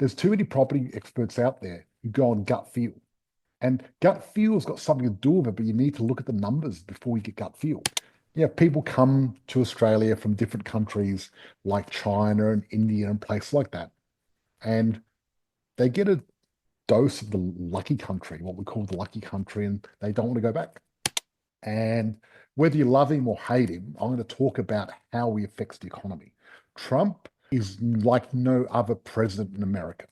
there's too many property experts out there who go on gut feel. And gut feel's got something to do with it, but you need to look at the numbers before you get gut feel. People come to Australia from different countries like China and India and places like that, and they get a dose of the lucky country, what we call the lucky country, and they don't want to go back. And whether you love him or hate him, I'm going to talk about how he affects the economy. Trump is like no other president in America.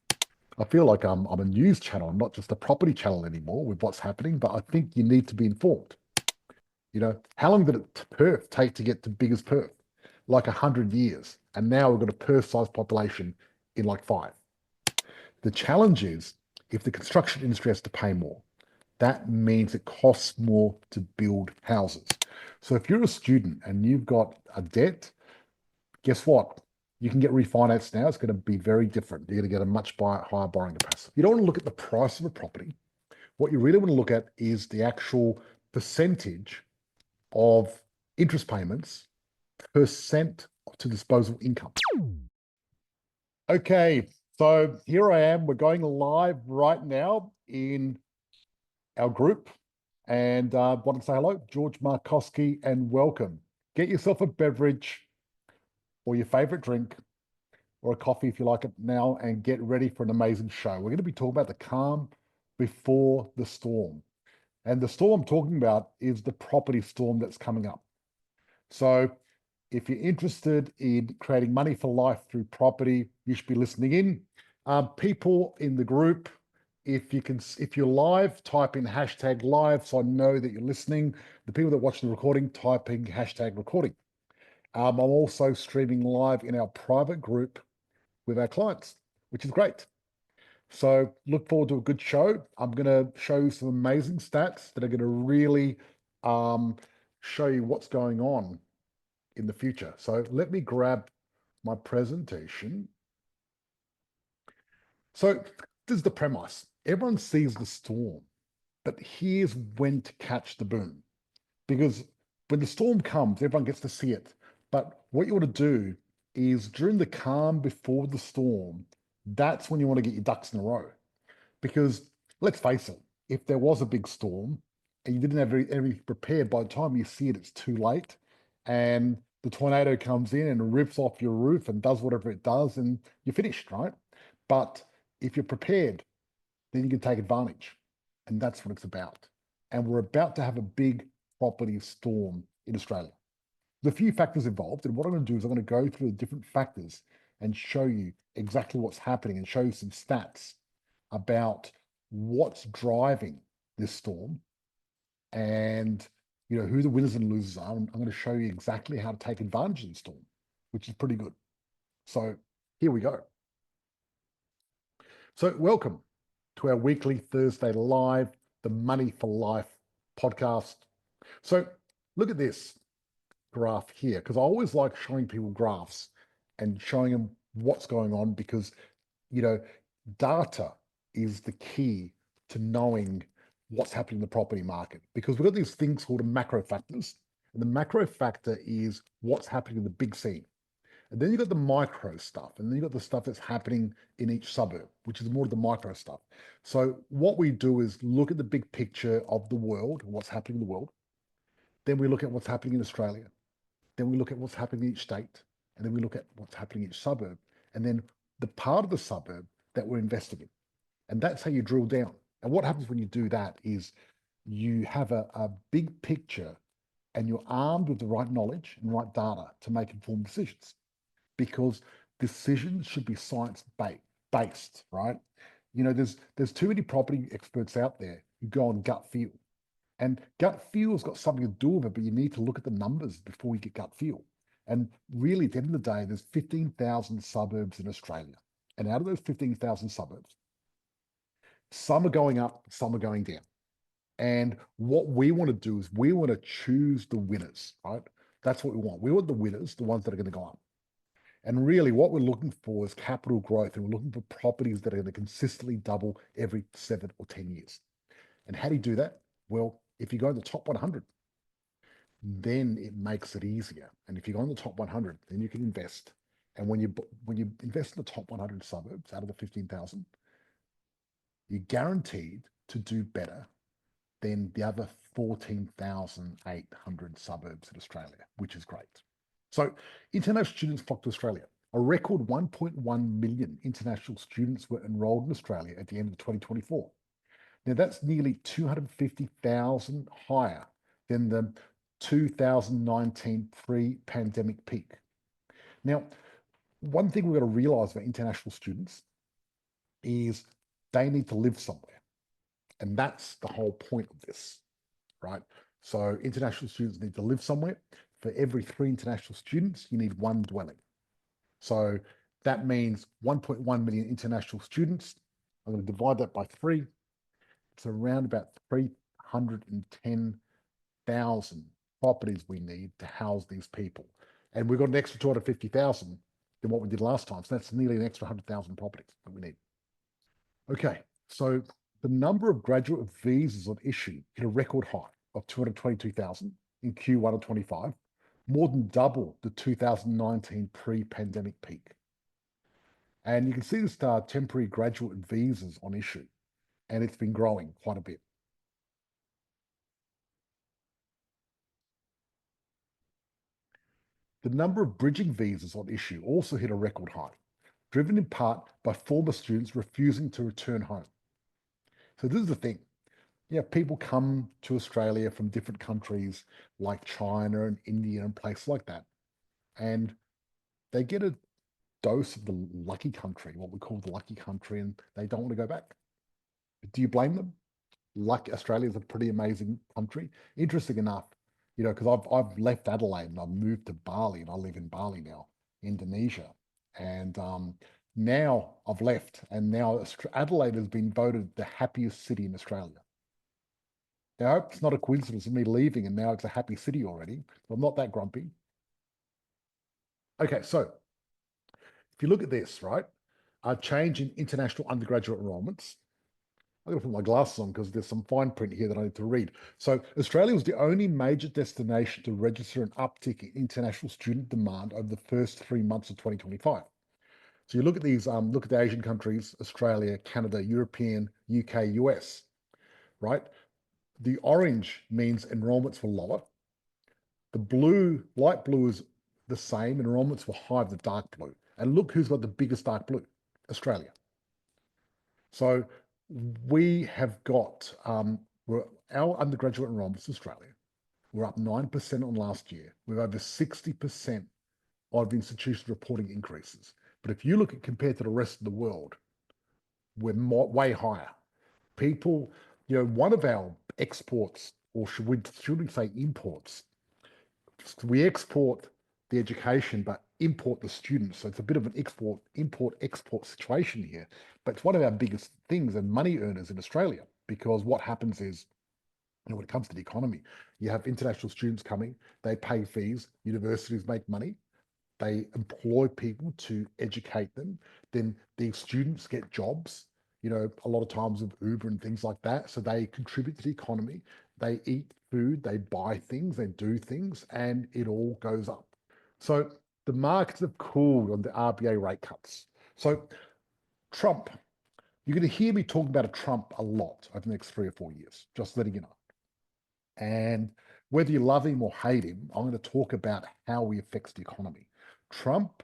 I feel like I'm a news channel, I'm not just a property channel anymore with what's happening, but I think you need to be informed. How long did Perth take to get to biggest Perth? Like 100 years. And now we've got a Perth-sized population in like 5. The challenge is if the construction industry has to pay more, that means it costs more to build houses. So if you're a student and you've got a debt, guess what? You can get refinanced now. It's going to be very different. You're going to get a much higher borrowing capacity. You don't want to look at the price of a property. What you really want to look at is the actual percentage of interest payments percent to disposable income. Okay, so here I am. We're going live right now in our group. And I want to say hello, George Markoski, and welcome. Get yourself a beverage or your favorite drink or a coffee if you like it now, and get ready for an amazing show. We're going to be talking about the calm before the storm. And the storm I'm talking about is the property storm that's coming up. So if you're interested in creating money for life through property, you should be listening in. People in the group, if you're live, type in hashtag live so I know that you're listening. The people that watch the recording, typing hashtag recording. I'm also streaming live in our private group with our clients, which is great. So look forward to a good show. I'm going to show you some amazing stats that are going to really show you what's going on in the future. So let me grab my presentation. So this is the premise. Everyone sees the storm, but here's when to catch the boom. Because when the storm comes, everyone gets to see it. But what you want to do is during the calm before the storm, that's when you want to get your ducks in a row. Because let's face it, if there was a big storm and you didn't have everything prepared, by the time you see it, it's too late. And the tornado comes in and rips off your roof and does whatever it does, and you're finished, right? But if you're prepared, then you can take advantage. And that's what it's about. And we're about to have a big property storm in Australia. There's a few factors involved, and what I'm going to do is I'm going to go through the different factors and show you exactly what's happening and show you some stats about what's driving this storm and who the winners and losers are. I'm going to show you exactly how to take advantage of the storm, which is pretty good. So here we go. So welcome to our weekly Thursday live, the Money for Life podcast. So look at this graph here, because I always like showing people graphs and showing them what's going on, because data is the key to knowing what's happening in the property market, because we've got these things called macro factors, and the macro factor is what's happening in the big scene. And then you've got the micro stuff, and then you've got the stuff that's happening in each suburb, which is more of the micro stuff. So what we do is look at the big picture of the world, what's happening in the world. Then we look at what's happening in Australia. Then we look at what's happening in each state. And then we look at what's happening in each suburb. And then the part of the suburb that we're investing in. And that's how you drill down. And what happens when you do that is you have a big picture and you're armed with the right knowledge and right data to make informed decisions, because decisions should be science-based, right? There's too many property experts out there who go on gut feel. And gut feel's got something to do with it, but you need to look at the numbers before you get gut feel. And really, at the end of the day, there's 15,000 suburbs in Australia. And out of those 15,000 suburbs, some are going up, some are going down. And what we want to do is we want to choose the winners, right? That's what we want. We want the winners, the ones that are going to go up. And really what we're looking for is capital growth, and we're looking for properties that are going to consistently double every 7 or 10 years. And how do you do that? Well, if you go in the top 100, then it makes it easier. And if you go in the top 100, then you can invest And when you invest in the top 100 suburbs out of the 15,000, you're guaranteed to do better than the other 14,800 suburbs in Australia, which is great. So international students flock to Australia. A record 1.1 million international students were enrolled in Australia at the end of 2024. Now that's nearly 250,000 higher than the 2019 pre-pandemic peak. Now, one thing we've got to realize about international students is they need to live somewhere. And that's the whole point of this, right? So international students need to live somewhere. For every 3 international students, you need 1 dwelling. So that means 1.1 million international students. I'm going to divide that by 3. It's around about 310,000 properties we need to house these people. And we've got an extra 250,000 than what we did last time. So that's nearly an extra 100,000 properties that we need. Okay, so the number of graduate visas on issue hit a record high of 222,000 in Q1 of 25, more than double the 2019 pre-pandemic peak. And you can see this temporary graduate visas on issue, and it's been growing quite a bit. The number of bridging visas on issue also hit a record high, driven in part by former students refusing to return home. So this is the thing. Yeah, people come to Australia from different countries like China and India and places like that, and they get a dose of the lucky country, what we call the lucky country, and they don't want to go back. Do you blame them? Australia is a pretty amazing country. Interesting enough, because I've left Adelaide and I've moved to Bali, and I live in Bali now, Indonesia, and now I've left, and now Adelaide has been voted the happiest city in Australia. Now, I hope it's not a coincidence of me leaving and now it's a happy city already. I'm not that grumpy. Okay, so if you look at this, right, a change in international undergraduate enrollments. I'm going to put my glasses on because there's some fine print here that I need to read. So Australia was the only major destination to register an uptick in international student demand over the first 3 months of 2025. So you look at these, look at the Asian countries, Australia, Canada, European, UK, US, right? The orange means enrollments were lower. The blue, light blue is the same, enrollments were higher than dark blue. And look who's got the biggest dark blue, Australia. So we have got, our undergraduate enrollments in Australia, we're up 9% on last year. We've over 60% of institutions reporting increases. But if you look at compared to the rest of the world, we're way higher. People, one of our exports, or should we say imports, we export the education, but import the students. So it's a bit of an import-export situation here. But it's one of our biggest things and money earners in Australia, because what happens is, when it comes to the economy, you have international students coming, they pay fees, universities make money, they employ people to educate them, then these students get jobs, a lot of times with Uber and things like that. So they contribute to the economy, they eat food, they buy things, they do things, and it all goes up. So the markets have cooled on the RBA rate cuts. So Trump, you're going to hear me talk about Trump a lot over the next 3 or 4 years, just letting you know. And whether you love him or hate him, I'm going to talk about how he affects the economy. Trump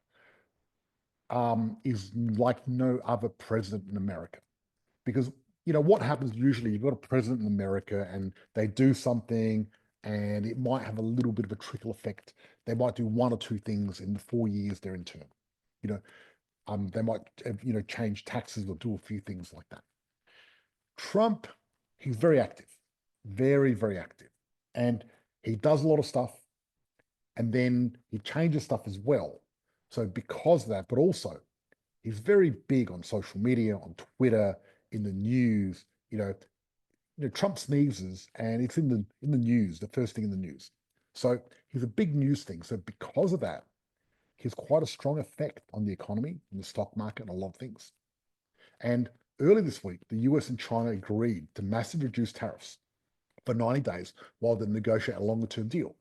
is like no other president in America, because what happens usually, you've got a president in America and they do something and it might have a little bit of a trickle effect. They might do 1 or 2 things in the 4 years they're in term. They might change taxes or do a few things like that. Trump, he's very active, very, very active, and he does a lot of stuff, and then he changes stuff as well. So because of that, but also he's very big on social media, on Twitter, in the news. Trump sneezes and it's in the news, the first thing in the news. So he's a big news thing. So because of that, he has quite a strong effect on the economy and the stock market and a lot of things. And early this week, the US and China agreed to massively reduce tariffs for 90 days while they negotiate a longer term deal.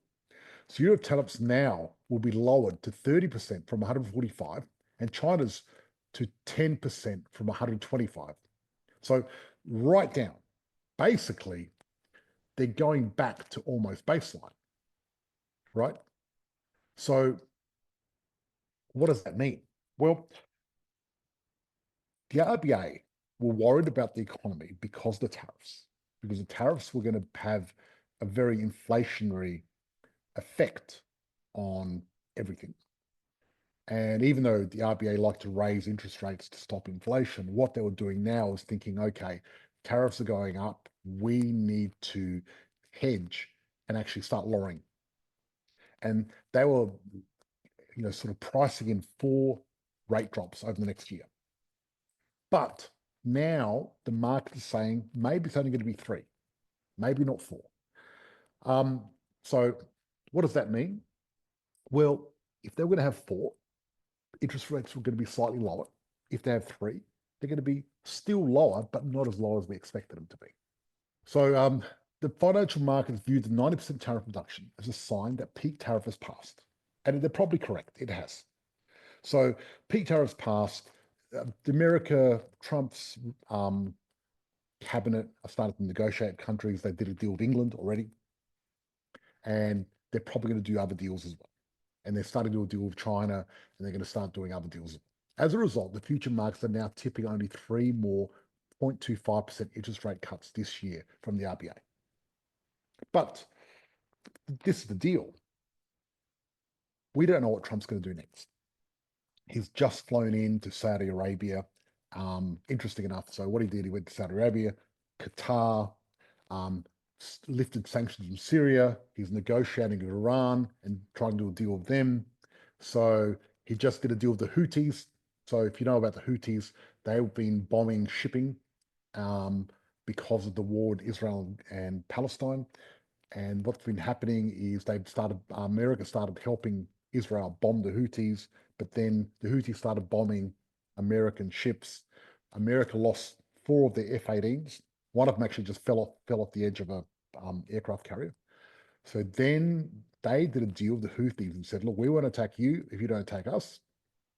So Europe tariffs now will be lowered to 30% from 145, and China's to 10% from 125. So right down. Basically, they're going back to almost baseline, right? So what does that mean? Well, the RBA were worried about the economy because the tariffs were going to have a very inflationary effect on everything. And even though the RBA liked to raise interest rates to stop inflation, what they were doing now is thinking, okay, tariffs are going up. We need to hedge and actually start lowering. And they were, sort of pricing in 4 rate drops over the next year. But now the market is saying maybe it's only going to be 3, maybe not 4. So what does that mean? Well, if they're going to have 4, interest rates are going to be slightly lower. If they have 3, they're going to be still lower, but not as low as we expected them to be. So the financial markets viewed the 90% tariff reduction as a sign that peak tariff has passed. And they're probably correct. It has. So peak tariffs passed. Trump's cabinet started to negotiate countries. They did a deal with England already. And they're probably going to do other deals as well. And they're starting to do a deal with China, and they're going to start doing other deals as well. As a result, the future markets are now tipping only 3 more 0.25% interest rate cuts this year from the RBA. But this is the deal. We don't know what Trump's going to do next. He's just flown in to Saudi Arabia. Interesting enough. So what he did, he went to Saudi Arabia, Qatar, lifted sanctions from Syria. He's negotiating with Iran and trying to do a deal with them. So he just did a deal with the Houthis. So if you know about the Houthis, they've been bombing shipping because of the war in Israel and Palestine. And what's been happening is America started helping Israel bomb the Houthis, but then the Houthis started bombing American ships. America lost 4 of their F-18s. One of them actually just fell off the edge of a aircraft carrier. So then they did a deal with the Houthis and said, look, we won't attack you if you don't attack us.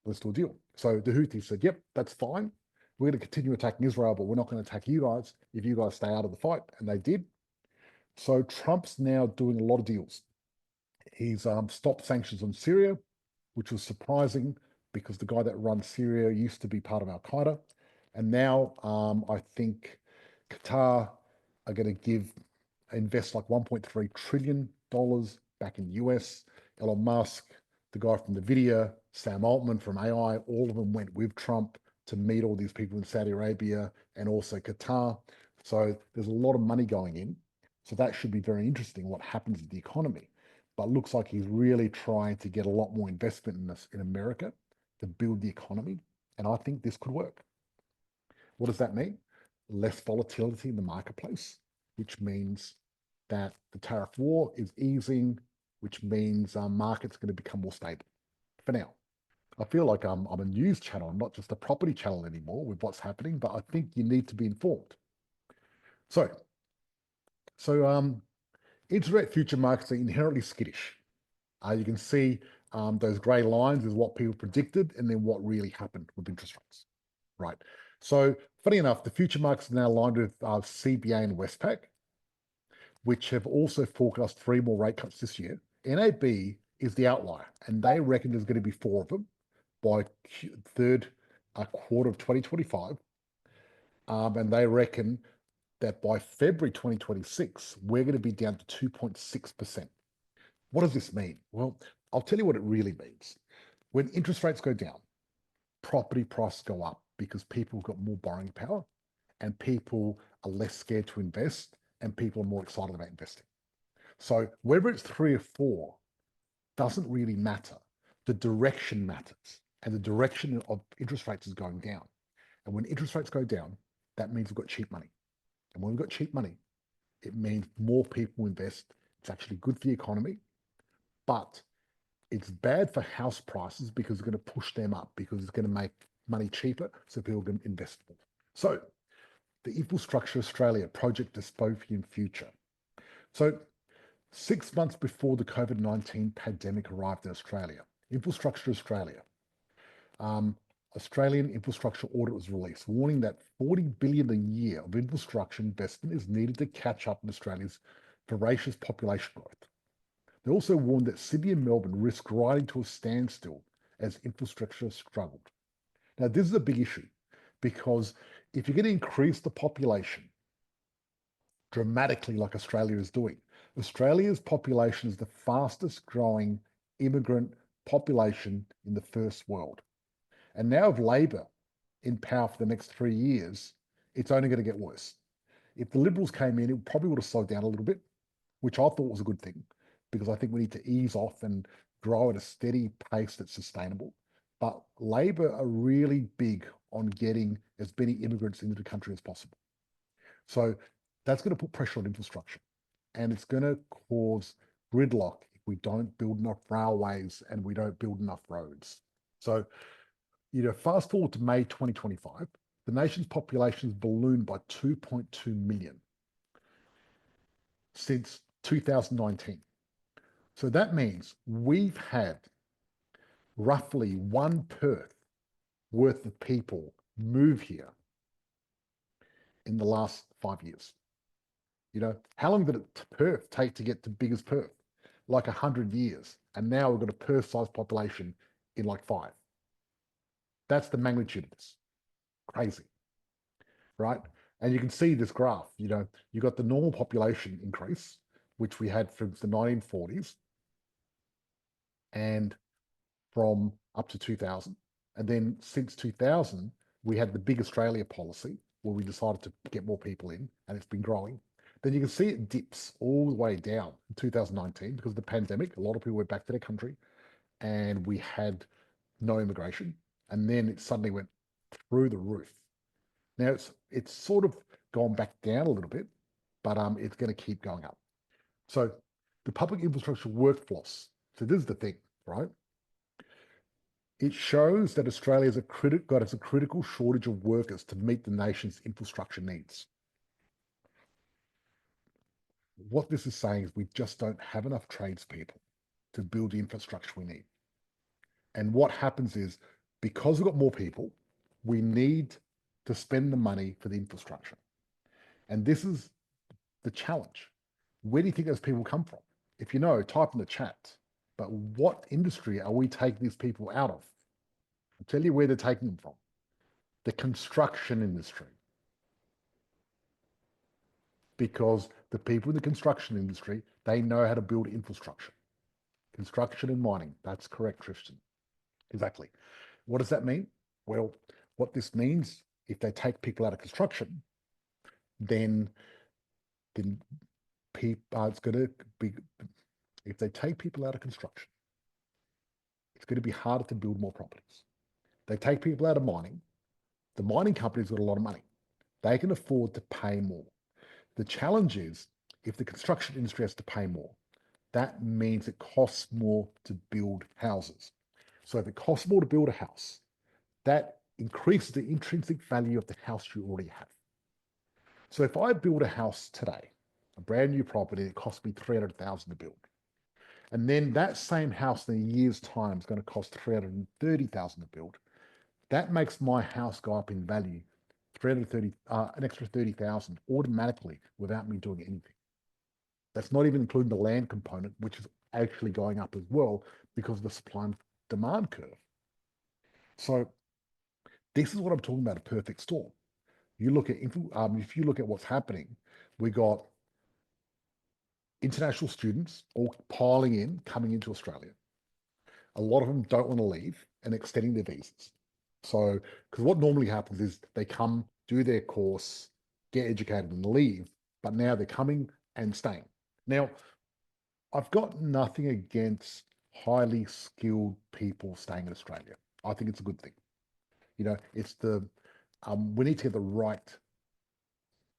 Let's do a deal. So the Houthis said, yep, that's fine. We're going to continue attacking Israel, but we're not going to attack you guys if you guys stay out of the fight. And they did. So Trump's now doing a lot of deals. He's stopped sanctions on Syria, which was surprising because the guy that runs Syria used to be part of Al-Qaeda. And now I think Qatar are going to invest like $1.3 trillion back in the US. Elon Musk, the guy from NVIDIA, Sam Altman from AI, all of them went with Trump to meet all these people in Saudi Arabia and also Qatar. So there's a lot of money going in. So that should be very interesting, what happens with the economy. But looks like he's really trying to get a lot more investment in this in America to build the economy. And I think this could work. What does that mean? Less volatility in the marketplace, which means that the tariff war is easing, which means markets are going to become more stable for now. I feel like I'm a news channel, not just a property channel anymore with what's happening, but I think you need to be informed. So interest rate future markets are inherently skittish. You can see those grey lines is what people predicted and then what really happened with interest rates, right? So funny enough, the future markets are now aligned with CBA and Westpac, which have also forecast 3 more rate cuts this year. NAB is the outlier, and they reckon there's going to be 4 of them by third quarter of 2025. And they reckon that by February 2026, we're going to be down to 2.6%. What does this mean? Well, I'll tell you what it really means. When interest rates go down, property prices go up because people have got more borrowing power and people are less scared to invest and people are more excited about investing. So whether it's 3 or 4 doesn't really matter. The direction matters, and the direction of interest rates is going down. And when interest rates go down, that means we've got cheap money. And when we've got cheap money, it means more people invest. It's actually good for the economy, but it's bad for house prices because it's going to push them up because it's going to make money cheaper so people can invest more. So the Infrastructure Australia Project Dystopian Future. So 6 months before the COVID-19 pandemic arrived in Australia, Infrastructure Australia, Australian infrastructure audit was released, warning that 40 billion a year of infrastructure investment is needed to catch up in Australia's voracious population growth. They also warned that Sydney and Melbourne risk grinding to a standstill as infrastructure struggled. Now, this is a big issue because if you're going to increase the population dramatically like Australia is doing, Australia's population is the fastest growing immigrant population in the first world. And now with Labor in power for the next 3 years, it's only going to get worse. If the Liberals came in, it probably would have slowed down a little bit, which I thought was a good thing, because I think we need to ease off and grow at a steady pace that's sustainable. But Labor are really big on getting as many immigrants into the country as possible. So that's going to put pressure on infrastructure, and it's going to cause gridlock if we don't build enough railways and we don't build enough roads. So, fast forward to May 2025, the nation's population has ballooned by 2.2 million since 2019. So that means we've had roughly one Perth worth of people move here in the last 5 years. How long did Perth take to get to biggest Perth? Like 100 years. And now we've got a Perth-sized population in like 5. That's the magnitude of this. Crazy, right? And you can see this graph. You got the normal population increase, which we had from the 1940s and from up to 2000. And then since 2000, we had the Big Australia policy where we decided to get more people in, and it's been growing. Then you can see it dips all the way down in 2019 because of the pandemic. A lot of people went back to their country and we had no immigration. And then it suddenly went through the roof. Now it's sort of gone back down a little bit, but it's going to keep going up. So the public infrastructure workforce. So this is the thing, right? It shows that Australia has a critical shortage of workers to meet the nation's infrastructure needs. What this is saying is we just don't have enough tradespeople to build the infrastructure we need. And what happens is, because we've got more people, we need to spend the money for the infrastructure. And this is the challenge. Where do you think those people come from? If you know, type in the chat. But what industry are we taking these people out of? I'll tell you where they're taking them from. The construction industry. Because the people in the construction industry, they know how to build infrastructure. Construction and mining. That's correct, Tristan. Exactly. What does that mean? Well, what this means, if they take people out of construction, then it's going to be, if they take people out of construction, it's going to be harder to build more properties. They take people out of mining. The mining companies got a lot of money. They can afford to pay more. The challenge is, if the construction industry has to pay more, that means it costs more to build houses. So if it costs more to build a house, that increases the intrinsic value of the house you already have. So if I build a house today, a brand new property, it costs me $300,000 to build. And then that same house in a year's time is going to cost $330,000 to build. That makes my house go up in value, an extra $30,000 automatically without me doing anything. That's not even including the land component, which is actually going up as well because of the supply and demand curve. So this is what I'm talking about, a perfect storm. You look at if you look at what's happening, we got international students all piling in, coming into Australia. A lot of them don't want to leave and extending their visas. So, because what normally happens is they come, do their course, get educated and leave, but now they're coming and staying. Now, I've got nothing against highly skilled people staying in Australia. I think it's a good thing. It's we need to get the right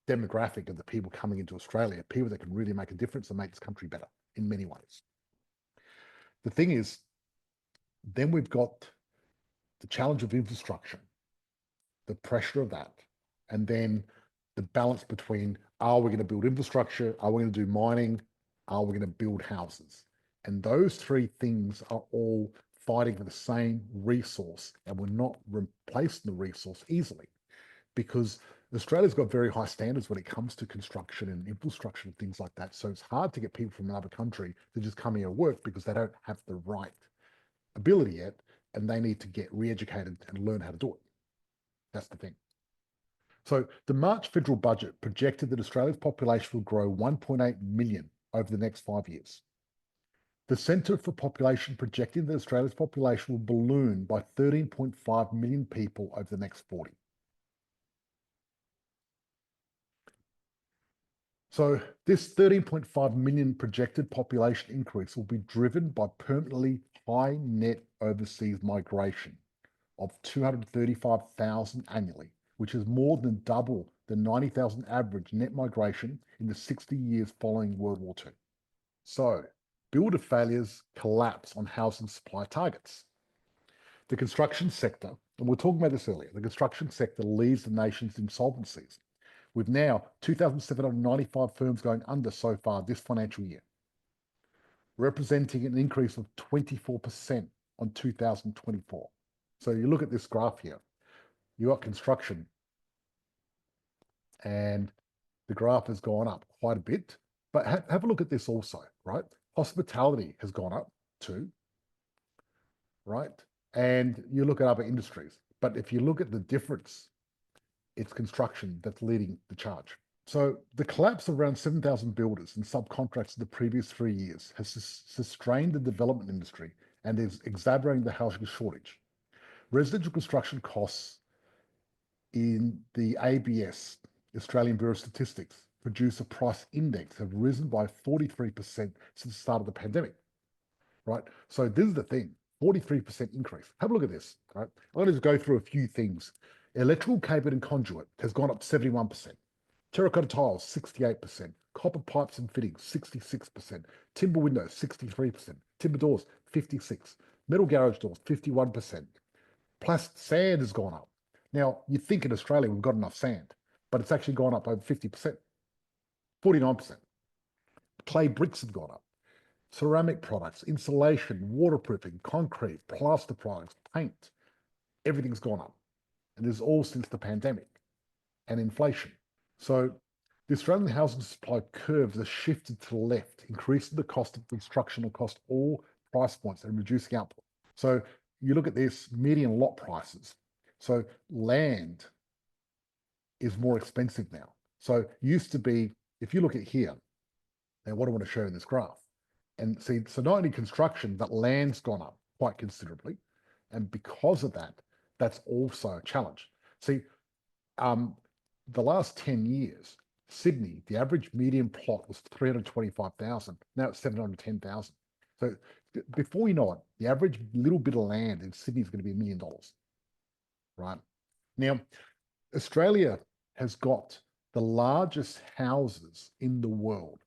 demographic of the people coming into Australia, people that can really make a difference and make this country better in many ways. The thing is, then we've got the challenge of infrastructure, the pressure of that, and then the balance between, are we going to build infrastructure? Are we going to do mining? are we going to build houses? And those three things are all fighting for the same resource, and we're not replacing the resource easily because Australia's got very high standards when it comes to construction and infrastructure and things like that. So it's hard to get people from another country to just come here and work because they don't have the right ability yet, and they need to get re-educated and learn how to do it. That's the thing. So the March federal budget projected that Australia's population will grow 1.8 million over the next 5 years. The Centre for Population projecting that Australia's population will balloon by 13.5 million people over the next 40. So this 13.5 million projected population increase will be driven by permanently high net overseas migration of 235,000 annually, which is more than double the 90,000 average net migration in the 60 years following World War II. So builder failures collapse on housing supply targets. The construction sector, and we were talking about this earlier, the construction sector leads the nation's insolvencies, with now 2,795 firms going under so far this financial year, representing an increase of 24% on 2024. So you look at this graph here, you got construction, and the graph has gone up quite a bit. But have a look at this also, right? Hospitality has gone up too, right? And you look at other industries. But if you look at the difference, it's construction that's leading the charge. So the collapse of around 7,000 builders and subcontractors in the previous 3 years has sustained the development industry and is exacerbating the housing shortage. Residential construction costs in the ABS, Australian Bureau of Statistics, Producer Price Index, have risen by 43% since the start of the pandemic, right? So this is the thing, 43% increase. Have a look at this, right? I'm going to just go through a few things. Electrical cable and conduit has gone up 71%. Terracotta tiles, 68%. Copper pipes and fittings, 66%. Timber windows, 63%. Timber doors, 56%. Metal garage doors, 51%. Plastic sand has gone up. Now, you think in Australia we've got enough sand, but it's actually gone up over 50%, 49%. Clay bricks have gone up. Ceramic products, insulation, waterproofing, concrete, plaster products, paint, everything's gone up. And this is all since the pandemic and inflation. So the Australian housing supply curves are shifted to the left, increasing the cost of construction across all price points and reducing output. So you look at this median lot prices. So land is more expensive now. So used to be, if you look at here, and what I want to show in this graph, and see, so not only construction, but land's gone up quite considerably. And because of that, that's also a challenge. See, the last 10 years, Sydney, the average median plot was 325,000. Now it's 710,000. So before you know it, the average little bit of land in Sydney is going to be $1 million, right? Now, Australia has got the largest houses in the world.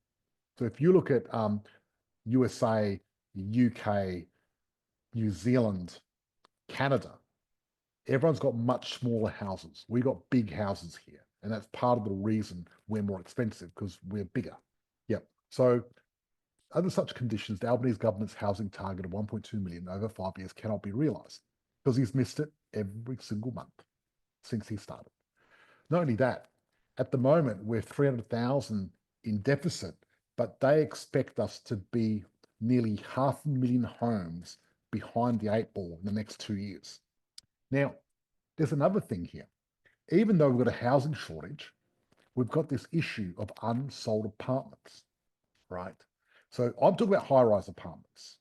So if you look at USA, UK, New Zealand, Canada, everyone's got much smaller houses. We got big houses here. And that's part of the reason we're more expensive, because we're bigger. Yep. So under such conditions, the Albanese government's housing target of 1.2 million over 5 years cannot be realised, because he's missed it every single month since he started. Not only that, at the moment, we're 300,000 in deficit, but they expect us to be nearly 500,000 homes behind the 8 ball in the next 2 years. Now, there's another thing here. Even though we've got a housing shortage, we've got this issue of unsold apartments, right? So I'm talking about high-rise apartments,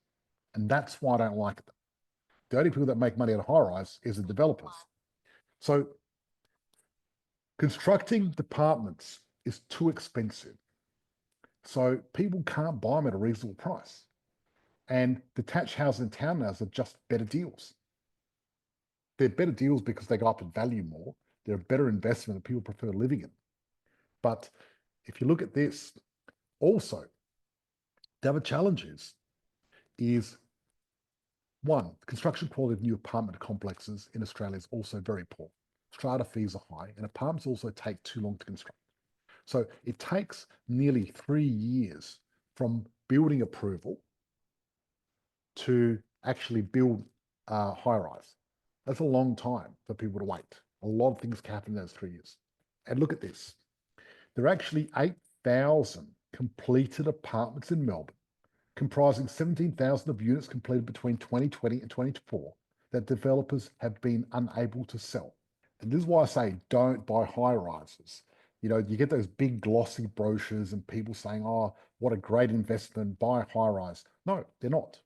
and that's why I don't like them. The only people that make money on high-rise is the developers. So constructing departments is too expensive. So people can't buy them at a reasonable price. And detached houses and townhouses are just better deals. They're better deals because they go up in value more. They're a better investment that people prefer living in. But if you look at this, also, the other challenge is one, the construction quality of new apartment complexes in Australia is also very poor. Strata fees are high, and apartments also take too long to construct. So it takes nearly 3 years from building approval to actually build high-rise. That's a long time for people to wait. A lot of things can happen in those 3 years. And look at this. There are actually 8,000 completed apartments in Melbourne, comprising 17,000 of units completed between 2020 and 2024 that developers have been unable to sell. And this is why I say don't buy high rises. You know, you get those big glossy brochures and people saying, oh, what a great investment, buy a high rise. No, they're not.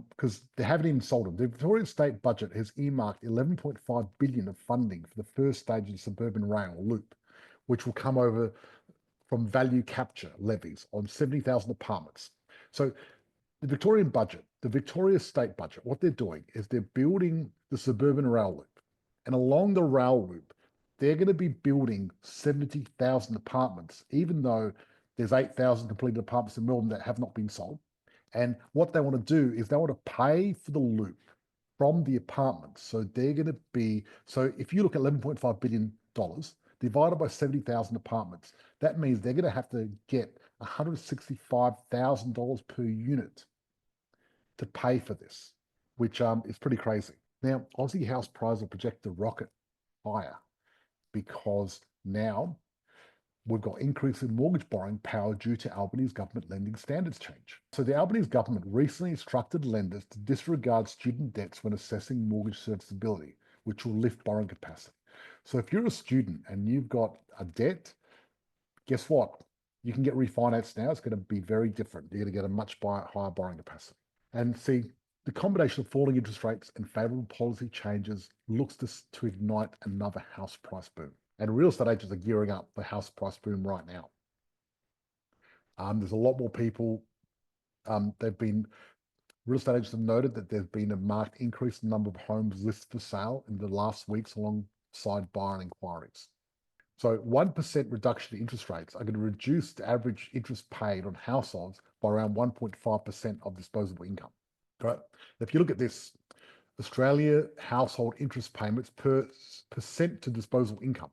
Because they haven't even sold them. The Victorian state budget has earmarked 11.5 billion of funding for the first stage of the suburban rail loop, which will come over from value capture levies on 70,000 apartments. So the Victorian budget, the Victoria state budget, what they're doing is they're building the suburban rail loop. And along the rail loop, they're going to be building 70,000 apartments, even though there's 8,000 completed apartments in Melbourne that have not been sold. And what they want to do is they want to pay for the loop from the apartments. So they're going to be, so if you look at $11.5 billion divided by 70,000 apartments, that means they're going to have to get $165,000 per unit to pay for this, which is pretty crazy. Now, Aussie house prices are projected to rocket higher because now we've got increase in mortgage borrowing power due to Albanese government lending standards change. So the Albanese government recently instructed lenders to disregard student debts when assessing mortgage serviceability, which will lift borrowing capacity. So if you're a student and you've got a debt, guess what? You can get refinanced now. It's going to be very different. You're going to get a much higher borrowing capacity. And see, the combination of falling interest rates and favorable policy changes looks to ignite another house price boom. And real estate agents are gearing up for house price boom right now. There's a lot more people. Real estate agents have noted that there's been a marked increase in the number of homes listed for sale in the last weeks alongside buyer inquiries. So 1% reduction in interest rates are going to reduce the average interest paid on households by around 1.5% of disposable income. Right? If you look at this, Australia household interest payments per percent to disposable income.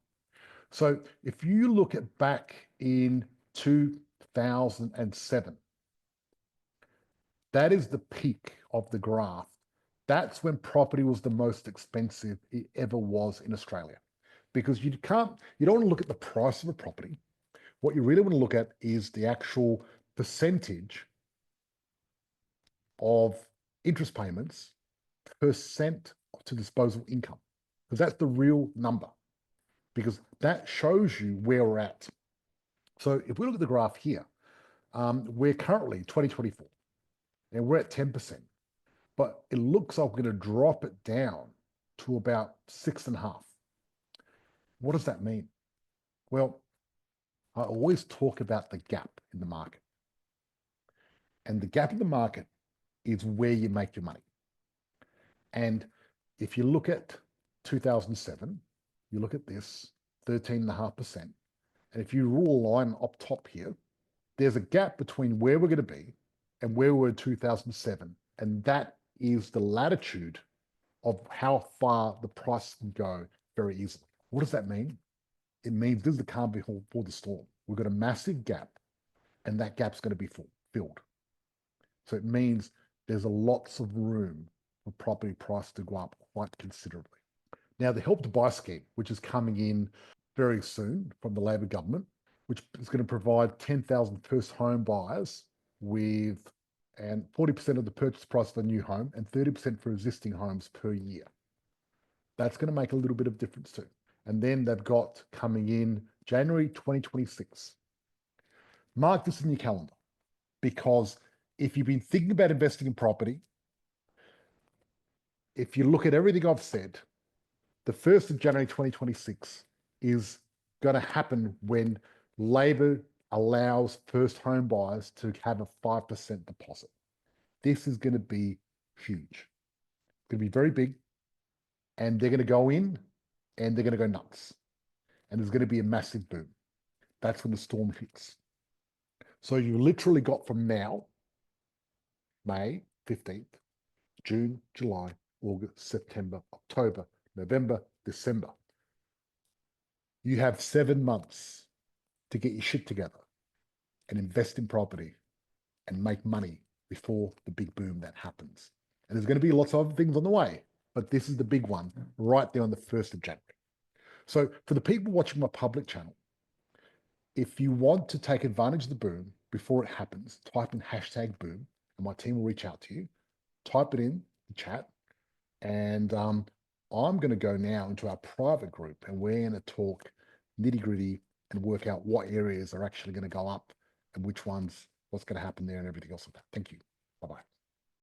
So if you look at back in 2007, that is the peak of the graph. That's when property was the most expensive it ever was in Australia. Because you don't want to look at the price of a property. What you really want to look at is the actual percentage of interest payments percent to disposable income, because that's the real number, because that shows you where we're at. So if we look at the graph here, we're currently 2024 and we're at 10%, but it looks like we're going to drop it down to about 6.5. What does that mean? Well, I always talk about the gap in the market. And the gap in the market is where you make your money. And if you look at 2007, you look at this, 13.5%. And if you rule a line up top here, there's a gap between where we're going to be and where we were in 2007. And that is the latitude of how far the price can go very easily. What does that mean? It means this is the calm before the storm. We've got a massive gap, and that gap's going to be filled. So it means there's lots of room for property price to go up quite considerably. Now, the Help to Buy scheme, which is coming in very soon from the Labor government, which is going to provide 10,000 first home buyers with and 40% of the purchase price of a new home and 30% for existing homes per year. That's going to make a little bit of difference too. And then they've got coming in January 2026. Mark this in your calendar, because if you've been thinking about investing in property, if you look at everything I've said, the 1st of January 2026 is going to happen when Labor allows first home buyers to have a 5% deposit. This is going to be huge. It's going to be very big, and they're going to go in and they're going to go nuts. And there's going to be a massive boom. That's when the storm hits. So you literally got from now, May 15th, June, July, August, September, October, November, December. You have 7 months to get your shit together. and invest in property and make money before the big boom that happens. And there's going to be lots of other things on the way, but this is the big one right there on the 1st of January. So for the people watching my public channel, if you want to take advantage of the boom before it happens, type in #boom and my team will reach out to you. Type it in the chat. And I'm going to go now into our private group and we're going to talk nitty gritty and work out what areas are actually going to go up and which ones, what's going to happen there and everything else like that. Thank you. Bye-bye.